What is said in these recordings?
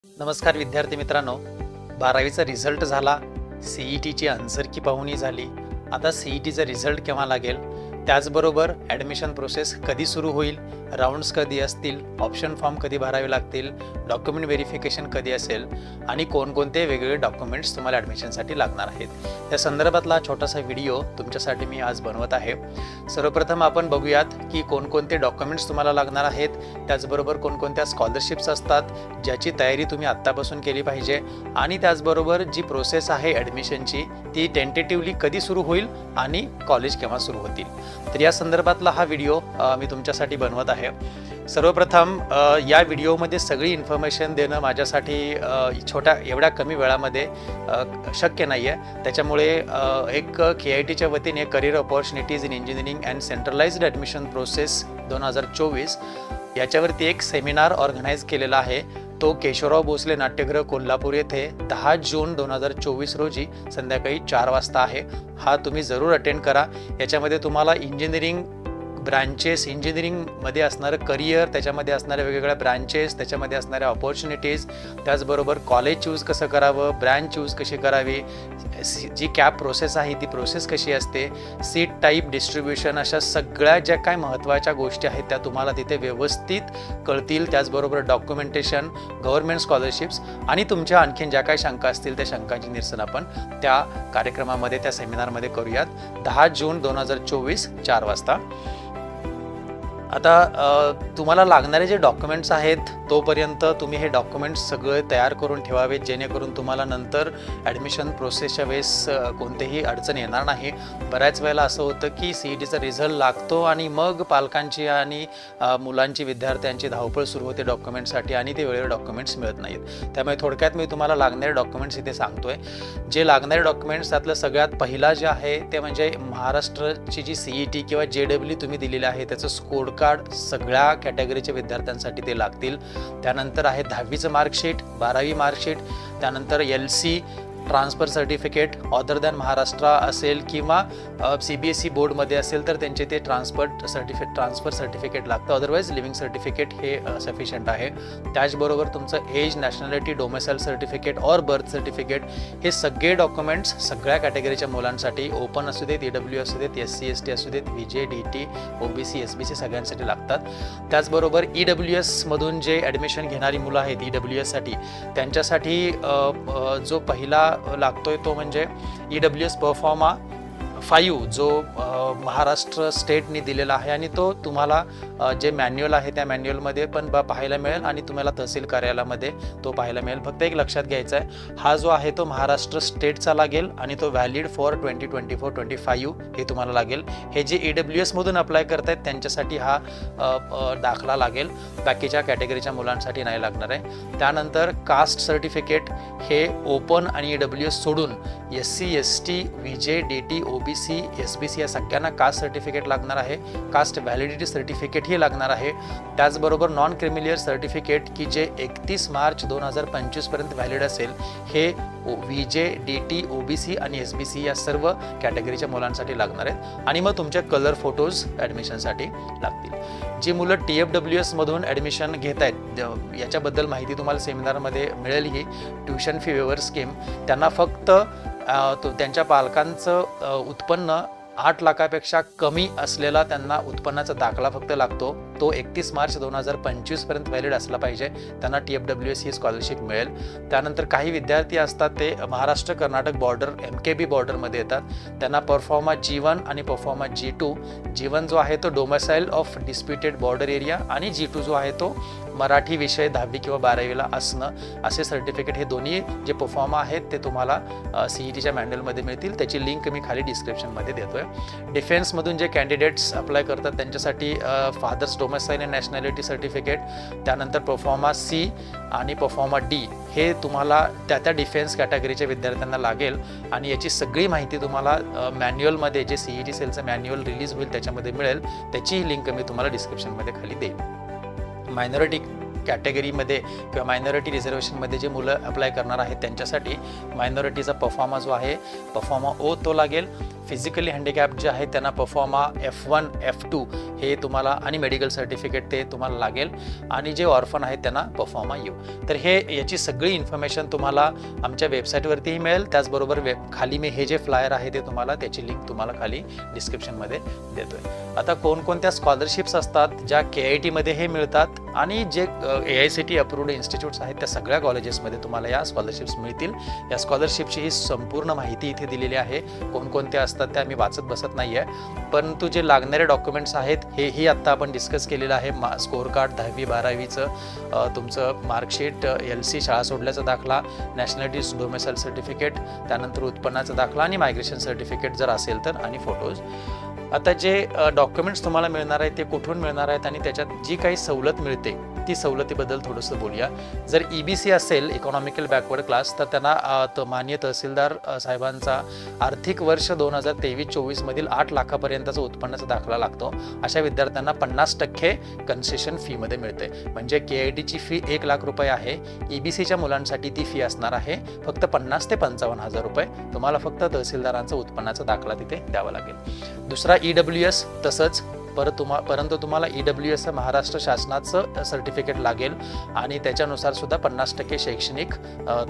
नमस्कार विद्यार्थी मित्रांनो, 12वीचा रिझल्ट झाला, CETची आन्सर की पाहुणी झाली. आता CETचा रिझल्ट केव्हा लागेल, त्याचबरोबर ॲडमिशन प्रोसेस कधी सुरू होईल, राऊंड्स कधी असतील, ऑप्शन फॉर्म कधी भरावे लागतील, डॉक्युमेंट व्हेरिफिकेशन कधी असेल आणि कोणकोणते वेगवेगळे डॉक्युमेंट्स तुम्हाला ॲडमिशनसाठी लागणार आहेत, या संदर्भातला छोटासा व्हिडिओ तुमच्यासाठी मी आज बनवत आहे. सर्वप्रथम आपण बघूयात की कोणकोणते डॉक्युमेंट्स तुम्हाला लागणार आहेत, त्याचबरोबर कोणकोणत्या स्कॉलरशिप्स असतात ज्याची तयारी तुम्ही आत्तापासून केली पाहिजे आणि त्याचबरोबर जी प्रोसेस आहे ॲडमिशनची ती टेंटेटिव्हली कधी सुरू होईल आणि कॉलेज केव्हा सुरू होतील. तर या संदर्भातला हा व्हिडिओ मी तुमच्यासाठी बनवत आहे. सर्वप्रथम या व्हिडिओमध्ये सगळी इन्फॉर्मेशन देणं माझ्यासाठी एवढ्या कमी वेळामध्ये शक्य नाही आहे. त्याच्यामुळे एक KITच्या वतीने career opportunities in engineering and centralised admission process 2024 याच्यावरती एक सेमिनार ऑर्गनाईज केलेला आहे. तो केशवराव भोसले नाट्यगृह कोल्हापूर येथे 10 जून 2024 रोजी संध्याकाळी 4 वाजता आहे. हा तुम्ही जरूर अटेंड करा. याच्यामध्ये तुम्हाला इंजिनिअरिंग ब्रांचेस, इंजिनिअरिंगमध्ये असणारं करिअर, त्याच्यामध्ये असणाऱ्या वेगवेगळ्या ब्रांचेस, त्याच्यामध्ये असणाऱ्या ऑपॉर्च्युनिटीज, त्याचबरोबर कॉलेज चूज कसं करावं, ब्रँच चूज कशी करावी, जी कॅप प्रोसेस आहे ती प्रोसेस कशी असते, सीट टाईप, डिस्ट्रीब्युशन, अशा सगळ्या ज्या काय महत्त्वाच्या गोष्टी आहेत त्या तुम्हाला तिथे व्यवस्थित कळतील. त्याचबरोबर डॉक्युमेंटेशन, गव्हर्नमेंट स्कॉलरशिप्स आणि तुमच्या आणखीन ज्या काही शंका असतील त्या शंकांची निरसन आपण त्या कार्यक्रमामध्ये, त्या सेमिनारमध्ये करूयात. 10 जून 2024 4 वाजता. आता तुम्हाला लागणारे जे डॉक्युमेंट्स आहेत तोपर्यंत तुम्ही हे डॉक्युमेंट्स सगळे तयार करून ठेवावेत, जेणेकरून तुम्हाला नंतर ॲडमिशन प्रोसेसच्या वेळेस कोणतेही अडचण येणार नाही. बऱ्याच वेळेला असं होतं की CETचा रिझल्ट लागतो आणि मग पालकांची आणि मुलांची, विद्यार्थ्यांची धावपळ सुरू होते डॉक्युमेंटसाठी आणि ते वेळेवर डॉक्युमेंट्स मिळत नाहीत. त्यामुळे थोडक्यात मी तुम्हाला लागणारे डॉक्युमेंट्स इथे सांगतोय. जे लागणारे डॉक्युमेंट्स त्यातलं सगळ्यात पहिला जे आहे ते म्हणजे महाराष्ट्राची जी CET किंवा JEE तुम्ही दिलेली आहे त्याचं स्कोर कार्ड सगळ्या कॅटेगरीच्या विद्यार्थ्यांसाठी ते लागतील. त्यानंतर आहे 10वीचं मार्कशीट, 12वी मार्कशीट, त्यानंतर LC, transfer certificate other than Maharashtra असेल किंवा CBSE बोर्डमध्ये असेल तर त्यांचे ते ट्रान्सफर सर्टिफिकेट लागतं. अदरवाईज लिव्हिंग सर्टिफिकेट हे सफिशियंट आहे. त्याचबरोबर तुमचं age, nationality, domicile certificate or birth certificate हे सगळे डॉक्युमेंट्स सगळ्या कॅटेगरीच्या मुलांसाठी, ओपन असू देत, EW असू देत, SC ST असू देत, VJ DT OBC SBC सगळ्यांसाठी लागतात. त्याचबरोबर EWS मधून जे ॲडमिशन घेणारी मुलं आहेत EWS त्यांच्यासाठी जो पहिला लागतोय तो म्हणजे EWS परफॉर्मा 5 जो महाराष्ट्र स्टेटने दिलेला आहे आणि तो तुम्हाला जे मॅन्युअल आहे त्या मॅन्युअलमध्ये पण पाहायला मिळेल आणि तुम्हाला तहसील कार्यालयामध्ये तो पाहायला मिळेल. फक्त एक लक्षात घ्यायचं आहे, हा जो आहे तो महाराष्ट्र स्टेटचा लागेल आणि तो व्हॅलिड फॉर 2024-25 हे तुम्हाला लागेल. हे जे EWS मधून अप्लाय करतायत त्यांच्यासाठी हा दाखला लागेल, बाकीच्या कॅटेगरीच्या मुलांसाठी नाही लागणार आहे. त्यानंतर कास्ट सर्टिफिकेट हे ओपन आणि EWS सोडून SC ST VJ DT OBC SBC या सगळ्यांना कास्ट सर्टिफिकेट लागणार आहे. कास्ट व्हॅलिडिटी सर्टिफिकेट हे लागणार आहे. त्याचबरोबर नॉन क्रिमिलियर सर्टिफिकेट की जे 31 मार्च 2025 पर्यंत व्हॅलिड असेल हे VJ DT OBC आणि SBC या सर्व कॅटेगरीच्या मुलांसाठी लागणार आहेत. आणि मग तुमचे कलर फोटोज ॲडमिशनसाठी लागतील. जी मुलं TFWS मधून ॲडमिशन घेत आहेत याच्याबद्दल माहिती तुम्हाला सेमिनारमध्ये मिळेल. ही ट्युशन फी वेवर स्कीम, त्यांना फक्त त्यांच्या पालकांचं उत्पन्न 8 लाखापेक्षा कमी असलेला त्यांना उत्पन्नाचा दाखला फक्त लागतो. तो 31 मार्च 2025 पर्यंत व्हॅलिड असला पाहिजे. त्यांना TFWS ही स्कॉलरशिप मिळेल. त्यानंतर काही विद्यार्थी असतात ते महाराष्ट्र कर्नाटक बॉर्डर MKB बॉर्डरमध्ये येतात. त्यांना परफॉर्मा G1 आणि परफॉर्मा G2. G1 जो आहे तो domicile of disputed border area आणि G2 जो आहे तो मराठी विषय 10वी किंवा 12वीला असणं, असे सर्टिफिकेट हे दोन्ही जे परफॉर्मा आहेत ते तुम्हाला CETच्या मॅन्युअलमध्ये मिळतील. त्याची लिंक मी खाली डिस्क्रिप्शनमध्ये देतोय. डिफेन्समधून जे कॅन्डिडेट्स अप्लाय करतात त्यांच्यासाठी father's domicile and nationality certificate, त्यानंतर परफॉर्मा C आणि परफॉर्मा D हे तुम्हाला त्या डिफेन्स कॅटेगरीच्या विद्यार्थ्यांना लागेल. आणि याची सगळी माहिती तुम्हाला मॅन्युअलमध्ये जे CET सेलचं मॅन्युअल रिलीज होईल त्याच्यामध्ये मिळेल. त्याची लिंक मी तुम्हाला डिस्क्रिप्शनमध्ये खाली देईन. मायनॉरिटी कॅटेगरीमध्ये किंवा मायनॉरिटी रिझर्वेशनमध्ये जे मुलं अप्लाय करणार आहेत त्यांच्यासाठी मायनॉरिटीचा परफॉर्मा जो आहे परफॉर्मा ओ तो लागेल. फिजिकली हँडिकॅप्ड जे आहे त्यांना परफॉर्मा F1 F2 हे तुम्हाला आणि मेडिकल सर्टिफिकेट ते तुम्हाला लागेल आणि जे ऑर्फन आहेत त्यांना परफॉर्मा U. तर याची सगळी इन्फॉर्मेशन तुम्हाला आमच्या वेबसाईटवरतीही मिळेल. त्याचबरोबर खाली मी हे जे फ्लायर आहे ते तुम्हाला त्याची लिंक तुम्हाला खाली डिस्क्रिप्शनमध्ये देतोय. आता कोणकोणत्या स्कॉलरशिप्स असतात ज्या KIT मध्ये हे मिळतात आणि जे AICTE अप्रूव्ड इन्स्टिट्यूट्स आहेत त्या सगळ्या कॉलेजेसमध्ये तुम्हाला या स्कॉलरशिप्स मिळतील. या स्कॉलरशिपची ही संपूर्ण माहिती इथे दिलेली आहे. कोणकोणत्या असतात त्या मी वाचत बसत नाही आहे, परंतु जे लागणारे डॉक्युमेंट्स आहेत हेही आत्ता आपण डिस्कस केलेलं आहे. स्कोअर कार्ड 10वी 12वीचं, तुमचं मार्कशीट, LC शाळा सोडल्याचा दाखला, नॅशनॅलिटी डोमेसाईल सर्टिफिकेट, त्यानंतर उत्पन्नाचा दाखला आणि मायग्रेशन सर्टिफिकेट जर असेल तर, आणि फोटोज. आता जे डॉक्युमेंट्स तुम्हाला मिळणार आहेत ते कुठून मिळणार आहेत आणि त्याच्यात जी काही सवलत मिळते ती सवलतीबद्दल थोडंसं बोलूया. जर EBC असेल, इकॉनॉमिकल बॅकवर्ड क्लास, तर त्यांना माननीय तहसीलदार साहेबांचा आर्थिक वर्ष 2023-24 मधील 8 लाखापर्यंतचा उत्पन्नाचा दाखला लागतो. अशा विद्यार्थ्यांना 50% कन्सेशन फीमध्ये मिळते. म्हणजे KITची फी 1 लाख रुपये आहे. EBCच्या मुलांसाठी ती फी असणार आहे फक्त 50 ते 55,000 रुपये. तुम्हाला फक्त तहसीलदारांचा उत्पन्नाचा दाखला तिथे द्यावा लागेल. दुसरा EWS तसंच, परंतु तुम्हाला EWS महाराष्ट्र शासनाचं सर्टिफिकेट लागेल आणि त्याच्यानुसार सुद्धा 50% शैक्षणिक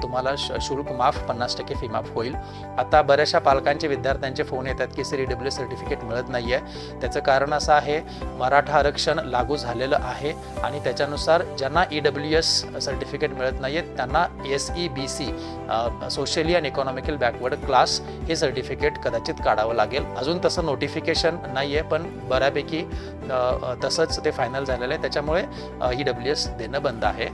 तुम्हाला शुल्क माफ, 50% फी माफ होईल. आता बऱ्याचशा पालकांचे विद्यार्थ्यांचे फोन येतात की सर EWS सर्टिफिकेट मिळत नाही आहे. त्याचं कारण असं आहे, मराठा आरक्षण लागू झालेलं आहे आणि त्याच्यानुसार ज्यांना EWS सर्टिफिकेट मिळत नाही आहे त्यांना SEBC socially and economical backward class हे सर्टिफिकेट कदाचित काढावं लागेल. अजून तसं नोटिफिकेशन नाही आहे, पण बऱ्यापैकी तसंच ते फायनल झालेलं आहे. त्याच्यामुळे EWS देणं बंद आहे.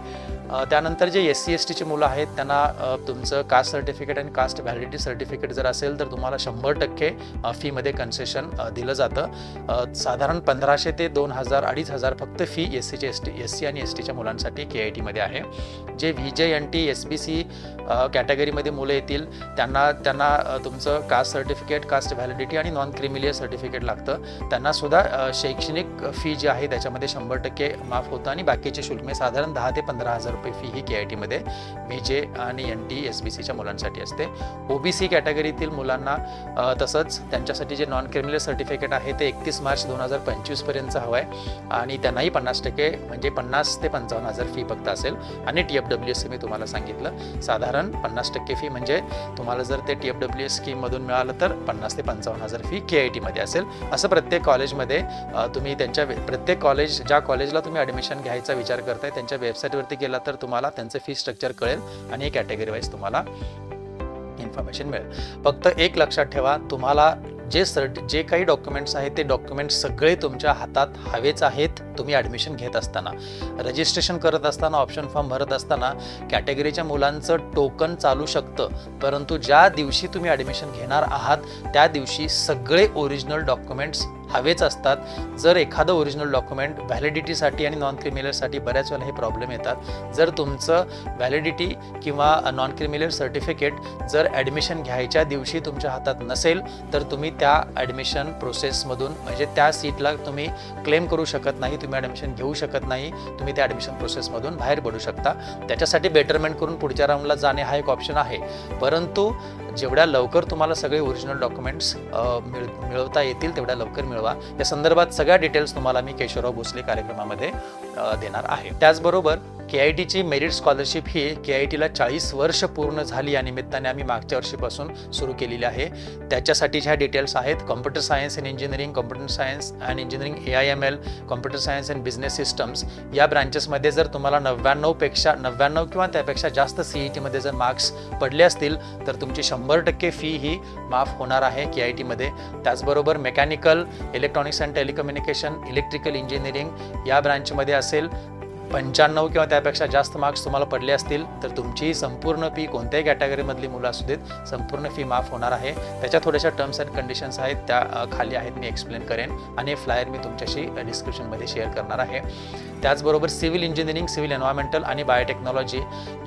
त्यानंतर जे SC STची मुलं आहेत त्यांना तुमचं कास्ट सर्टिफिकेट आणि कास्ट व्हॅलिडिटी सर्टिफिकेट जर असेल तर तुम्हाला 100% फीमध्ये कन्सेशन दिलं जातं. साधारण 1500 ते 2000 2500 फक्त फी SC आणि STच्या मुलांसाठी KIT आहे. जे VJ NT SBC कॅटेगरीमध्ये मुलं येतील त्यांना तुमचं कास्ट सर्टिफिकेट, कास्ट व्हॅलिडिटी आणि नॉन क्रिमिलियर सर्टिफिकेट लागतं. त्यांना सुद्धा शैक्षणिक फी जी आहे त्याच्यामध्ये 100% माफ होतं आणि बाकीचे शुल्क साधारण 10 ते 15,000 रुपये फी ही KIT मध्ये VJ आणि NT SBCच्या मुलांसाठी असते. OBC कॅटेगरीतील मुलांना तसंच त्यांच्यासाठी जे नॉन क्रिमिलियर सर्टिफिकेट आहे ते 31 मार्च 2025 पर्यंत हवं आहे आणि त्यांनाही 50% म्हणजे 50 ते 55,000 फी फक्त असेल. आणि TFWS मी तुम्हाला सांगितलं साधारण 50% फी, म्हणजे तुम्हाला जर ते TFWS स्कीममधून मिळालं तर 50 ते 55,000 फी KIT मध्ये असेल. असं प्रत्येक कॉलेजमध्ये तुम्ही त्यांच्या प्रत्येक कॉलेज ज्या कॉलेजला तुम्ही ॲडमिशन घ्यायचा विचार करताय त्यांच्या वेबसाईटवरती गेला तर तुम्हाला त्यांचं फी स्ट्रक्चर कळेल आणि हे कॅटेगरी वाईज तुम्हाला इन्फॉर्मेशन मिळेल. फक्त एक लक्षात ठेवा, तुम्हाला जे काही डॉक्युमेंट्स आहेत ते डॉक्युमेंट्स सगळे तुमच्या हातात हवेच आहेत. तुम्ही ॲडमिशन घेत असताना, रजिस्ट्रेशन करत असताना, ऑप्शन फॉर्म भरत असताना कॅटेगरीच्या मुलांचं टोकन चालू शकतं, परंतु ज्या दिवशी तुम्ही ॲडमिशन घेणार आहात त्या दिवशी सगळे ओरिजिनल डॉक्युमेंट्स हवेच असतात. जर एखादं ओरिजिनल डॉक्युमेंट व्हॅलिडिटीसाठी आणि नॉन क्रिमिलियरसाठी बऱ्याच वेळेला हे प्रॉब्लेम येतात. जर तुमचं व्हॅलिडिटी किंवा नॉन क्रिमिलियर सर्टिफिकेट जर ॲडमिशन घ्यायच्या दिवशी तुमच्या हातात नसेल तर तुम्ही त्या ॲडमिशन प्रोसेसमधून म्हणजे त्या सीटला तुम्ही क्लेम करू शकत नाही, तुम्ही ॲडमिशन घेऊ शकत नाही, तुम्ही त्या ॲडमिशन प्रोसेसमधून बाहेर पडू शकता. त्याच्यासाठी बेटरमेंट करून पुढच्या राऊंडला जाणे हा एक ऑप्शन आहे. परंतु जेवढ्या लवकर तुम्हाला सगळे ओरिजिनल डॉक्युमेंट्स मिळवता येतील तेवढ्या लवकर मिळवा. या संदर्भात सगळ्या डिटेल्स तुम्हाला मी केशवराव भोसले कार्यक्रमामध्ये देणार आहे. त्याचबरोबर KITची मेरिट स्कॉलरशिप ही KITला 40 वर्ष पूर्ण झाली या निमित्ताने आम्ही मागच्या वर्षीपासून सुरू केलेली आहे. त्याच्यासाठी ह्या डिटेल्स आहेत: computer science and engineering, computer science and engineering AIML, computer science and business systems या ब्रांचेसमध्ये जर तुम्हाला 99 किंवा त्यापेक्षा जास्त CETमध्ये जर मार्क्स पडले असतील तर तुमची 100% फी ही माफ होणार आहे KIT मध्ये. त्याचबरोबर mechanical, electronics and telecommunication, electrical engineering या ब्रांचमध्ये असेल 95 किंवा त्यापेक्षा जास्त मार्क्स तुम्हाला पडले असतील तर तुमची संपूर्ण फी, कोणत्याही कॅटेगरीमधली मुलं असू देत, संपूर्ण फी माफ होणार आहे. त्याच्या थोड्याशा टर्म्स अँड कंडिशन्स आहेत, त्या खाली आहेत, मी एक्सप्लेन करेन आणि फ्लायर मी तुमच्याशी डिस्क्रिप्शनमध्ये शेअर करणार आहे. त्याचबरोबर सिव्हिल इंजिनिअरिंग, सिव्हिल एन्व्हायरमेंटल आणि बायोटेक्नॉलॉजी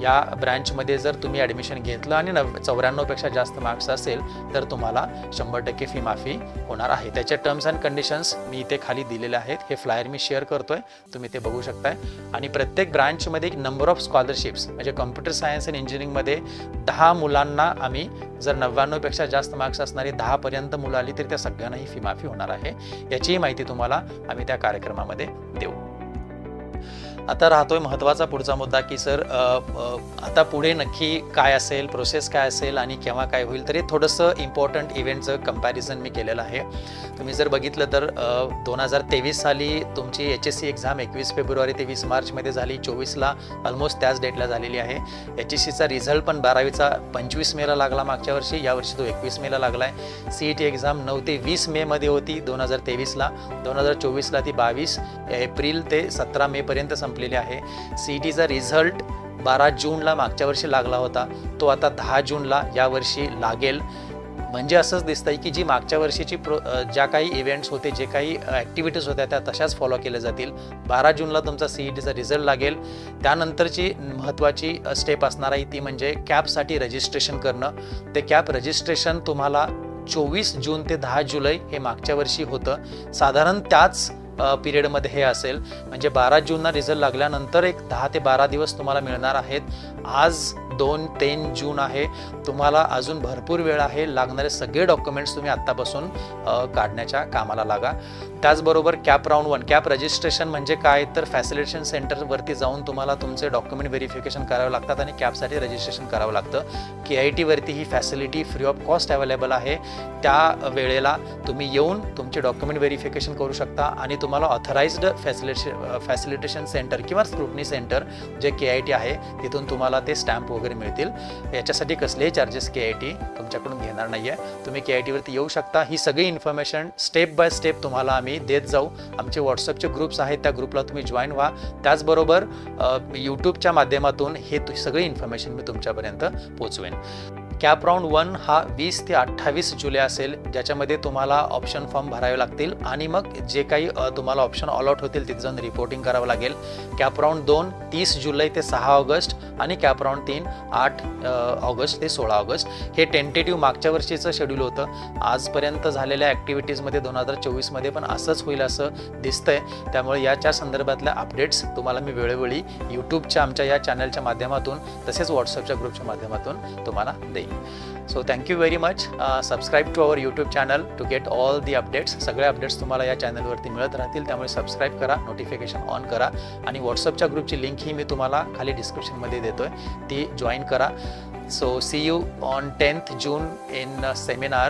या ब्रँचमध्ये जर तुम्ही ॲडमिशन घेतलं आणि 94पेक्षा जास्त मार्क्स असेल तर तुम्हाला 100% फी माफी होणार आहे. त्याच्या टर्म्स अँड कंडिशन्स मी इथे खाली दिलेले आहेत. हे फ्लायर मी शेअर करतोय, तुम्ही ते बघू शकताय. आणि प्रत्येक ब्रांचमध्ये नंबर ऑफ स्कॉलरशिप्स म्हणजे कम्प्युटर सायन्स आणि इंजिनिअरिंगमध्ये 10 मुलांना आम्ही जर 99पेक्षा जास्त मार्क्स असणारी 10 पर्यंत मुलं आली तर त्या सगळ्यांनाही फी माफी होणार आहे. याचीही माहिती तुम्हाला आम्ही त्या कार्यक्रमामध्ये देऊ. आता राहतोय महत्त्वाचा पुढचा मुद्दा की सर आता पुढे नक्की काय असेल, प्रोसेस काय असेल आणि केव्हा काय होईल. तरी थोडंसं इम्पॉर्टंट इव्हेंटचं कंपॅरिझन मी केलेलं आहे. तुम्ही जर बघितलं तर 2023 साली तुमची HSC एक्झाम 21 फेब्रुवारी ते 20 मार्चमध्ये झाली. 24ला ऑलमोस्ट त्याच डेटला झालेली आहे. HSCचा रिझल्ट पण 12वीचा 25 मेला लागला मागच्या वर्षी, यावर्षी तो 21 मेला लागला आहे. CET एक्झाम 9 ते 20 मेमध्ये होती 2023ला. 2024ला ती 22 एप्रिल ते 17 मेपर्यंत संपलेली आहे. CETचा रिझल्ट 12 जूनला मागच्या वर्षी लागला होता, तो आता 10 जूनला यावर्षी लागेल. म्हणजे असंच दिसतंय की जी मागच्या वर्षीची ज्या काही इव्हेंट्स होते, जे काही ॲक्टिव्हिटीज होत्या त्या तशाच फॉलो केल्या जातील. 12 जूनला तुमचा CETचा रिझल्ट लागेल. त्यानंतरची महत्त्वाची स्टेप असणार आहे ती म्हणजे कॅपसाठी रजिस्ट्रेशन करणं. ते कॅप रजिस्ट्रेशन तुम्हाला 24 जून ते 10 जुलै हे मागच्या वर्षी होतं. साधारण त्याच पिरियडमध्ये हे असेल. म्हणजे 12 जूनला रिझल्ट लागल्यानंतर एक 10 ते 12 दिवस तुम्हाला मिळणार आहेत. आज 2-3 जून आहे. तुम्हाला अजून भरपूर वेळ आहे. लागणारे सगळे डॉक्युमेंट्स तुम्ही आत्तापासून काढण्याच्या कामाला लागा. त्याचबरोबर कॅप राऊंड 1 कॅप रजिस्ट्रेशन म्हणजे काय तर फॅसिलिटेशन सेंटरवरती जाऊन तुम्हाला तुमचे डॉक्युमेंट व्हेरिफिकेशन करावे लागतात आणि कॅपसाठी रजिस्ट्रेशन करावं लागतं. KITवरती ही facility free of cost available आहे. त्या वेळेला तुम्ही येऊन तुमचे डॉक्युमेंट व्हेरिफिकेशन करू शकता आणि तुम्हाला ऑथराइज्ड फॅसिलिटेशन सेंटर किंवा स्क्रुटनी सेंटर जे KIT आहे तिथून तुम्हाला ते स्टॅम्प वगैरे मिळतील. याच्यासाठी कसलेही चार्जेस KIT तुमच्याकडून घेणार नाही आहे. तुम्ही KITवरती येऊ शकता. ही सगळी इन्फॉर्मेशन स्टेप बाय स्टेप तुम्हाला आम्ही देत जाऊ. आमचे व्हॉट्सअपचे ग्रुप्स आहेत, त्या ग्रुपला तुम्ही जॉईन व्हा. त्याचबरोबर यूट्यूबच्या माध्यमातून हे सगळी इन्फॉर्मेशन मी तुमच्यापर्यंत पोचवेन. कॅप राऊंड 1 हा 20 ते 28 जुलै असेल, ज्याच्यामध्ये तुम्हाला ऑप्शन फॉर्म भरावे लागतील आणि मग जे काही तुम्हाला ऑप्शन अलॉट होतील तिथे जाऊन रिपोर्टिंग करावं लागेल. कॅप राऊंड 2 30 जुलै ते 6 ऑगस्ट आणि कॅप राऊंड 3 8 ऑगस्ट ते 16 ऑगस्ट. हे टेंटेटिव्ह मागच्या वर्षीचं शेड्यूल होतं. आजपर्यंत झालेल्या ॲक्टिव्हिटीजमध्ये 2024मध्ये पण असंच होईल असं दिसतंय. त्यामुळे याच्या संदर्भातल्या अपडेट्स तुम्हाला मी वेळोवेळी यूट्यूबच्या आमच्या या चॅनलच्या माध्यमातून तसेच व्हॉट्सअपच्या ग्रुपच्या माध्यमातून तुम्हाला देईन. So thank you very much. Subscribe to our YouTube channel to get all the updates. सगळे अपडेट्स तुम्हाला या चॅनलवरती मिळत राहतील. त्यामुळे सबस्क्राईब करा, नोटिफिकेशन ऑन करा आणि व्हॉट्सअपच्या ग्रुपची लिंक ही मी तुम्हाला खाली डिस्क्रिप्शनमध्ये देतोय, ती जॉईन करा. So see you on 10th June in a seminar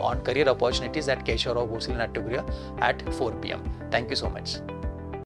on career opportunities at Keshavarao Bhosle Natyagriha at 4 PM. Thank you so much.